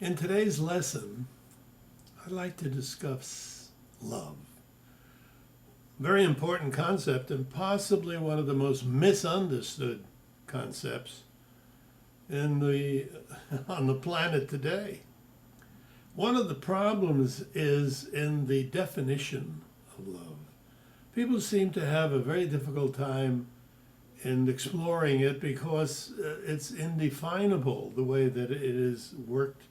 In today's lesson, I'd like to discuss love. Very important concept and possibly one of the most misunderstood concepts in the on the planet today. One of the problems is in the definition of love. People seem to have a very difficult time in exploring it because it's indefinable the way that it is worked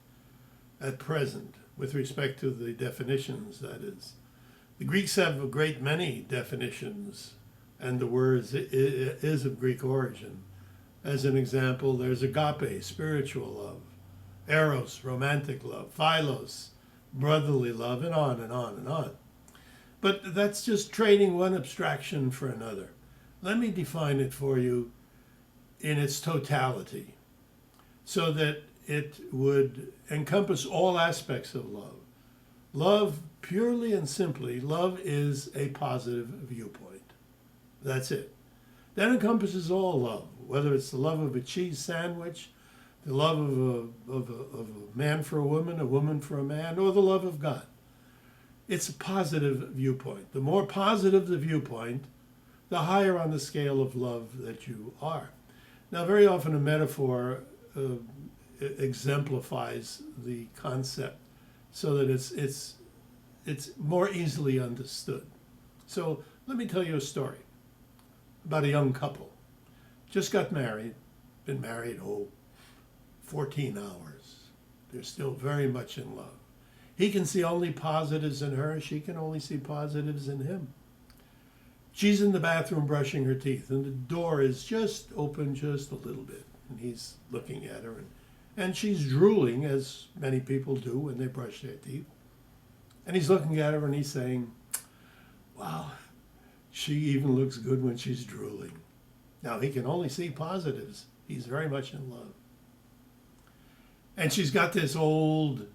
at present with respect to the definitions, that is. The Greeks have a great many definitions, and the word is of Greek origin. As an example, there's agape, spiritual love, eros, romantic love, philos, brotherly love, and on and on and on. But that's just trading one abstraction for another. Let me define it for you in its totality so that it would encompass all aspects of love. Love, purely and simply, love is a positive viewpoint. That's it. That encompasses all love, whether it's the love of a cheese sandwich, the love of a man for a woman for a man, or the love of God. It's a positive viewpoint. The more positive the viewpoint, the higher on the scale of love that you are. Now, very often a metaphor exemplifies the concept so that it's more easily understood. So let me tell you a story about a young couple. Just got married, been married, 14 hours. They're still very much in love. He can see only positives in her. She can only see positives in him. She's in the bathroom brushing her teeth, and the door is just open just a little bit. And he's looking at her, and she's drooling, as many people do when they brush their teeth. And he's looking at her, and he's saying, wow, she even looks good when she's drooling. Now, he can only see positives. He's very much in love. And she's got this old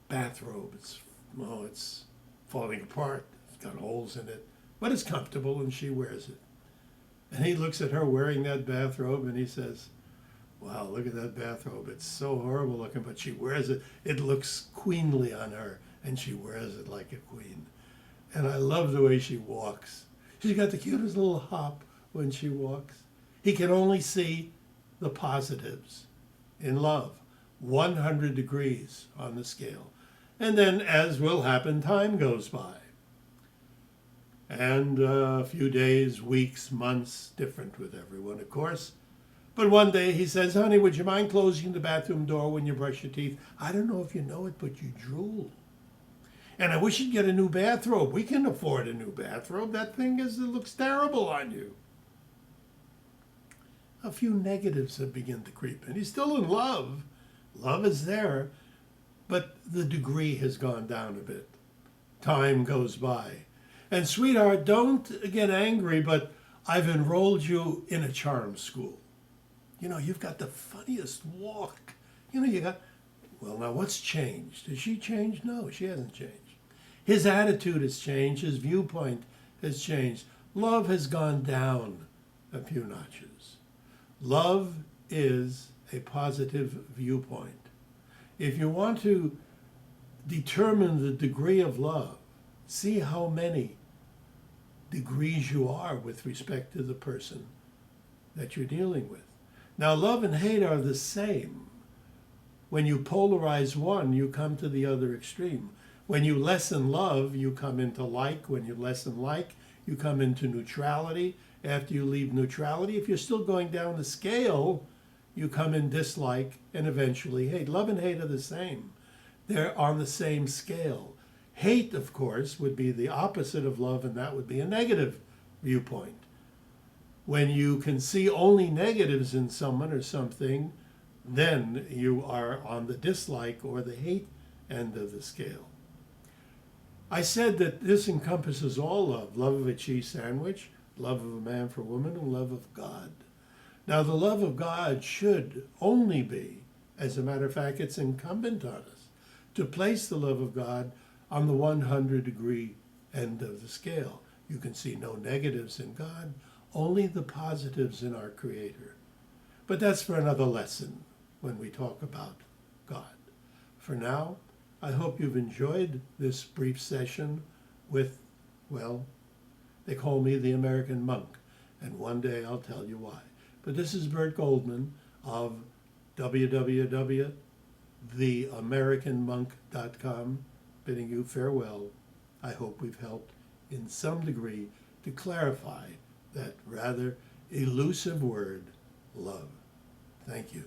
bathrobe. It's falling apart. It's got holes in it. But it's comfortable, and she wears it. And he looks at her wearing that bathrobe, and he says, wow, look at that bathrobe. It's so horrible looking, but she wears it. It looks queenly on her, and she wears it like a queen. And I love the way she walks. She's got the cutest little hop when she walks. He can only see the positives in love, 100 degrees on the scale. And then, as will happen, time goes by. And a few days, weeks, months, different with everyone, of course. But one day he says, honey, would you mind closing the bathroom door when you brush your teeth? I don't know if you know it, but you drool. And I wish you'd get a new bathrobe. We can afford a new bathrobe. That thing it looks terrible on you. A few negatives have begun to creep in. He's still in love. Love is there, but the degree has gone down a bit. Time goes by. And sweetheart, don't get angry, but I've enrolled you in a charm school. You know, you've got the funniest walk. Well, now what's changed? Has she changed? No, she hasn't changed. His attitude has changed. His viewpoint has changed. Love has gone down a few notches. Love is a positive viewpoint. If you want to determine the degree of love, see how many degrees you are with respect to the person that you're dealing with. Now, love and hate are the same. When you polarize one, you come to the other extreme. When you lessen love, you come into like. When you lessen like, you come into neutrality. After you leave neutrality, if you're still going down the scale, you come in dislike and eventually hate. Love and hate are the same. They're on the same scale. Hate, of course, would be the opposite of love, and that would be a negative viewpoint. When you can see only negatives in someone or something, then you are on the dislike or the hate end of the scale. I said that this encompasses all love. Love of a cheese sandwich, love of a man for a woman, and love of God. Now, the love of God should only be, as a matter of fact, it's incumbent on us to place the love of God on the 100-degree end of the scale. You can see no negatives in God, only the positives in our Creator. But that's for another lesson when we talk about God. For now, I hope you've enjoyed this brief session with, well, they call me the American monk, and one day I'll tell you why. But this is Burt Goldman of www.theamericanmonk.com, bidding you farewell. I hope we've helped in some degree to clarify that rather elusive word, love. Thank you.